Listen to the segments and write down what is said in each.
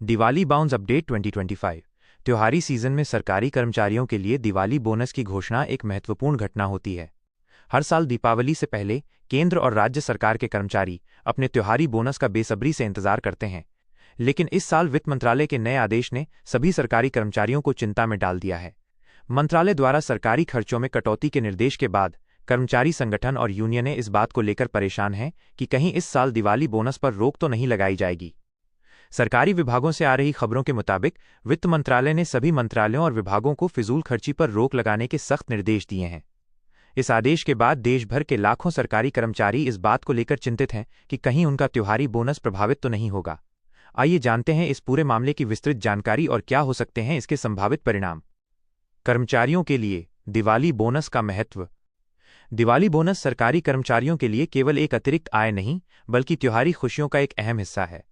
Diwali bounce update 2025। त्योहारी season में सरकारी कर्मचारियों के लिए दिवाली बोनस की घोषणा एक महत्वपूर्ण घटना होती है। हर साल दीपावली से पहले केंद्र और राज्य सरकार के कर्मचारी अपने त्योहारी बोनस का बेसब्री से इंतजार करते हैं, लेकिन इस साल वित्त मंत्रालय के नए आदेश ने सभी सरकारी कर्मचारियों को चिंता में डाल दिया है। मंत्रालय द्वारा सरकारी खर्चों में कटौती के निर्देश के बाद कर्मचारी संगठन और यूनियनें इस बात को लेकर परेशान हैं कि कहीं इस साल दिवाली बोनस पर रोक तो नहीं लगाई जाएगी। सरकारी विभागों से आ रही खबरों के मुताबिक वित्त मंत्रालय ने सभी मंत्रालयों और विभागों को फिजूल खर्ची पर रोक लगाने के सख्त निर्देश दिए हैं। इस आदेश के बाद देश भर के लाखों सरकारी कर्मचारी इस बात को लेकर चिंतित हैं कि कहीं उनका त्योहारी बोनस प्रभावित तो नहीं होगा। आइए जानते हैं इस पूरे मामले की विस्तृत जानकारी और क्या हो सकते हैं इसके संभावित परिणाम। कर्मचारियों के लिए दिवाली बोनस का महत्व। दिवाली बोनस सरकारी कर्मचारियों के लिए केवल एक अतिरिक्त आय नहीं, बल्कि त्योहारी खुशियों का एक अहम हिस्सा है।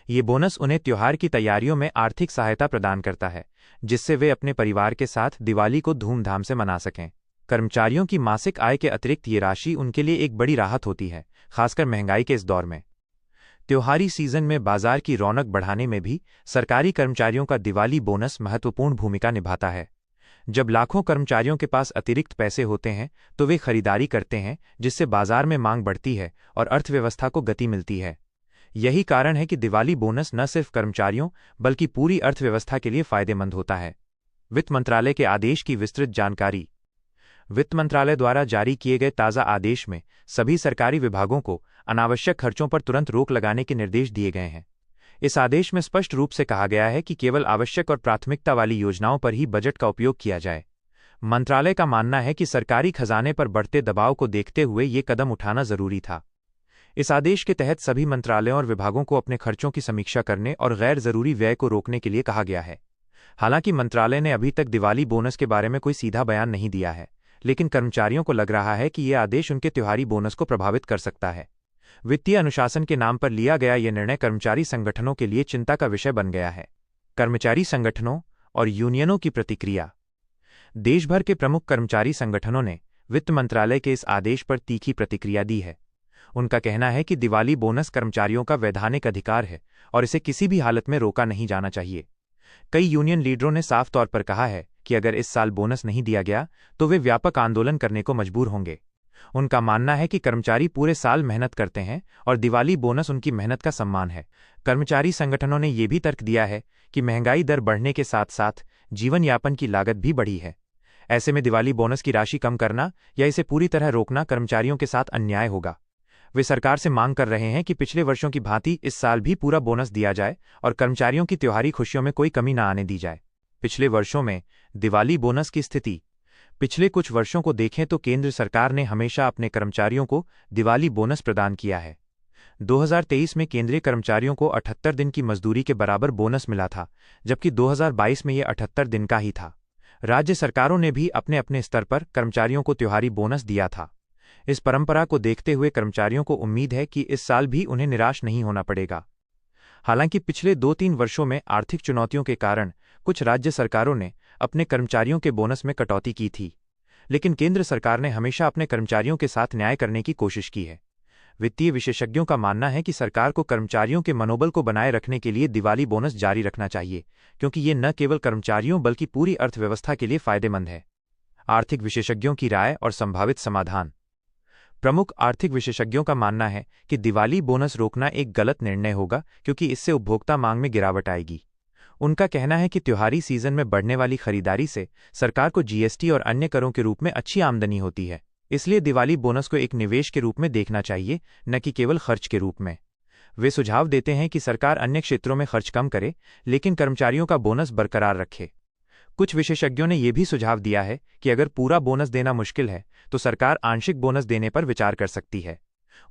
ये बोनस उन्हें त्योहार की तैयारियों में आर्थिक सहायता प्रदान करता है, जिससे वे अपने परिवार के साथ दिवाली को धूमधाम से मना सकें। कर्मचारियों की मासिक आय के अतिरिक्त ये राशि उनके लिए एक बड़ी राहत होती है, खासकर महंगाई के इस दौर में। त्योहारी सीजन में बाजार की रौनक बढ़ाने में भी सरकारी कर्मचारियों का दिवाली बोनस महत्वपूर्ण भूमिका निभाता है। जब लाखों कर्मचारियों के पास अतिरिक्त पैसे होते हैं तो वे खरीदारी करते हैं, जिससे बाजार में मांग बढ़ती है और अर्थव्यवस्था को गति मिलती है। यही कारण है कि दिवाली बोनस न सिर्फ कर्मचारियों बल्कि पूरी अर्थव्यवस्था के लिए फायदेमंद होता है। वित्त मंत्रालय के आदेश की विस्तृत जानकारी। वित्त मंत्रालय द्वारा जारी किए गए ताज़ा आदेश में सभी सरकारी विभागों को अनावश्यक खर्चों पर तुरंत रोक लगाने के निर्देश दिए गए हैं। इस आदेश में स्पष्ट रूप से कहा गया है कि केवल आवश्यक और प्राथमिकता वाली योजनाओं पर ही बजट का उपयोग किया जाए। मंत्रालय का मानना है कि सरकारी खजाने पर बढ़ते दबाव को देखते हुए ये कदम उठाना जरूरी था। इस आदेश के तहत सभी मंत्रालयों और विभागों को अपने खर्चों की समीक्षा करने और गैर जरूरी व्यय को रोकने के लिए कहा गया है। हालांकि मंत्रालय ने अभी तक दिवाली बोनस के बारे में कोई सीधा बयान नहीं दिया है, लेकिन कर्मचारियों को लग रहा है कि यह आदेश उनके त्योहारी बोनस को प्रभावित कर सकता है। वित्तीय अनुशासन के नाम पर लिया गया यह निर्णय कर्मचारी संगठनों के लिए चिंता का विषय बन गया है। कर्मचारी संगठनों और यूनियनों की प्रतिक्रिया। देश भर के प्रमुख कर्मचारी संगठनों ने वित्त मंत्रालय के इस आदेश पर तीखी प्रतिक्रिया दी है। उनका कहना है कि दिवाली बोनस कर्मचारियों का वैधानिक अधिकार है और इसे किसी भी हालत में रोका नहीं जाना चाहिए। कई यूनियन लीडरों ने साफ तौर पर कहा है कि अगर इस साल बोनस नहीं दिया गया तो वे व्यापक आंदोलन करने को मजबूर होंगे। उनका मानना है कि कर्मचारी पूरे साल मेहनत करते हैं और दिवाली बोनस उनकी मेहनत का सम्मान है। कर्मचारी संगठनों ने यह भी तर्क दिया है कि महंगाई दर बढ़ने के साथ साथ जीवन यापन की लागत भी बढ़ी है। ऐसे में दिवाली बोनस की राशि कम करना या इसे पूरी तरह रोकना कर्मचारियों के साथ अन्याय होगा। वे सरकार से मांग कर रहे हैं कि पिछले वर्षों की भांति इस साल भी पूरा बोनस दिया जाए और कर्मचारियों की त्योहारी खुशियों में कोई कमी न आने दी जाए। पिछले वर्षों में दिवाली बोनस की स्थिति। पिछले कुछ वर्षों को देखें तो केंद्र सरकार ने हमेशा अपने कर्मचारियों को दिवाली बोनस प्रदान किया है। 2023 में केंद्रीय कर्मचारियों को 78 दिन की मजदूरी के बराबर बोनस मिला था, जबकि 2022 में यह 78 दिन का ही था। राज्य सरकारों ने भी अपने अपने स्तर पर कर्मचारियों को त्योहारी बोनस दिया था। इस परंपरा को देखते हुए कर्मचारियों को उम्मीद है कि इस साल भी उन्हें निराश नहीं होना पड़ेगा। हालांकि पिछले 2-3 वर्षों में आर्थिक चुनौतियों के कारण कुछ राज्य सरकारों ने अपने कर्मचारियों के बोनस में कटौती की थी, लेकिन केंद्र सरकार ने हमेशा अपने कर्मचारियों के साथ न्याय करने की कोशिश की है। वित्तीय विशेषज्ञों का मानना है कि सरकार को कर्मचारियों के मनोबल को बनाए रखने के लिए दिवाली बोनस जारी रखना चाहिए, क्योंकि ये न केवल कर्मचारियों बल्कि पूरी अर्थव्यवस्था के लिए फायदेमंद है। आर्थिक विशेषज्ञों की राय और संभावित समाधान। प्रमुख आर्थिक विशेषज्ञों का मानना है कि दिवाली बोनस रोकना एक गलत निर्णय होगा, क्योंकि इससे उपभोक्ता मांग में गिरावट आएगी। उनका कहना है कि त्योहारी सीजन में बढ़ने वाली खरीदारी से सरकार को जीएसटी और अन्य करों के रूप में अच्छी आमदनी होती है, इसलिए दिवाली बोनस को एक निवेश के रूप में देखना चाहिए, न कि केवल खर्च के रूप में। वे सुझाव देते हैं कि सरकार अन्य क्षेत्रों में खर्च कम करे, लेकिन कर्मचारियों का बोनस बरकरार रखे। कुछ विशेषज्ञों ने यह भी सुझाव दिया है कि अगर पूरा बोनस देना मुश्किल है तो सरकार आंशिक बोनस देने पर विचार कर सकती है।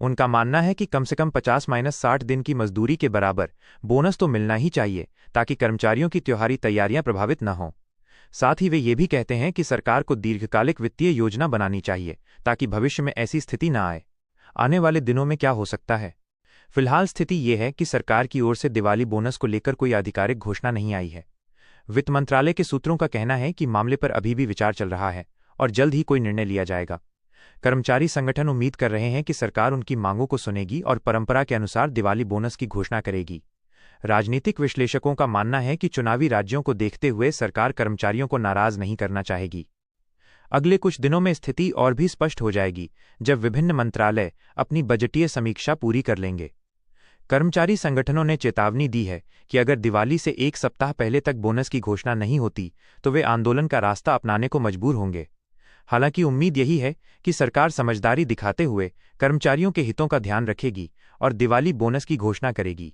उनका मानना है कि कम से कम 50-60 दिन की मजदूरी के बराबर बोनस तो मिलना ही चाहिए, ताकि कर्मचारियों की त्योहारी तैयारियां प्रभावित न हों। साथ ही वे ये भी कहते हैं कि सरकार को दीर्घकालिक वित्तीय योजना बनानी चाहिए, ताकि भविष्य में ऐसी स्थिति न आए। आने वाले दिनों में क्या हो सकता है? फिलहाल स्थिति ये है कि सरकार की ओर से दिवाली बोनस को लेकर कोई आधिकारिक घोषणा नहीं आई है। वित्त मंत्रालय के सूत्रों का कहना है कि मामले पर अभी भी विचार चल रहा है और जल्द ही कोई निर्णय लिया जाएगा। कर्मचारी संगठन उम्मीद कर रहे हैं कि सरकार उनकी मांगों को सुनेगी और परंपरा के अनुसार दिवाली बोनस की घोषणा करेगी। राजनीतिक विश्लेषकों का मानना है कि चुनावी राज्यों को देखते हुए सरकार कर्मचारियों को नाराज नहीं करना चाहेगी। अगले कुछ दिनों में स्थिति और भी स्पष्ट हो जाएगी, जब विभिन्न मंत्रालय अपनी बजटीय समीक्षा पूरी कर लेंगे। कर्मचारी संगठनों ने चेतावनी दी है कि अगर दिवाली से एक सप्ताह पहले तक बोनस की घोषणा नहीं होती तो वे आंदोलन का रास्ता अपनाने को मजबूर होंगे। हालांकि उम्मीद यही है कि सरकार समझदारी दिखाते हुए कर्मचारियों के हितों का ध्यान रखेगी और दिवाली बोनस की घोषणा करेगी।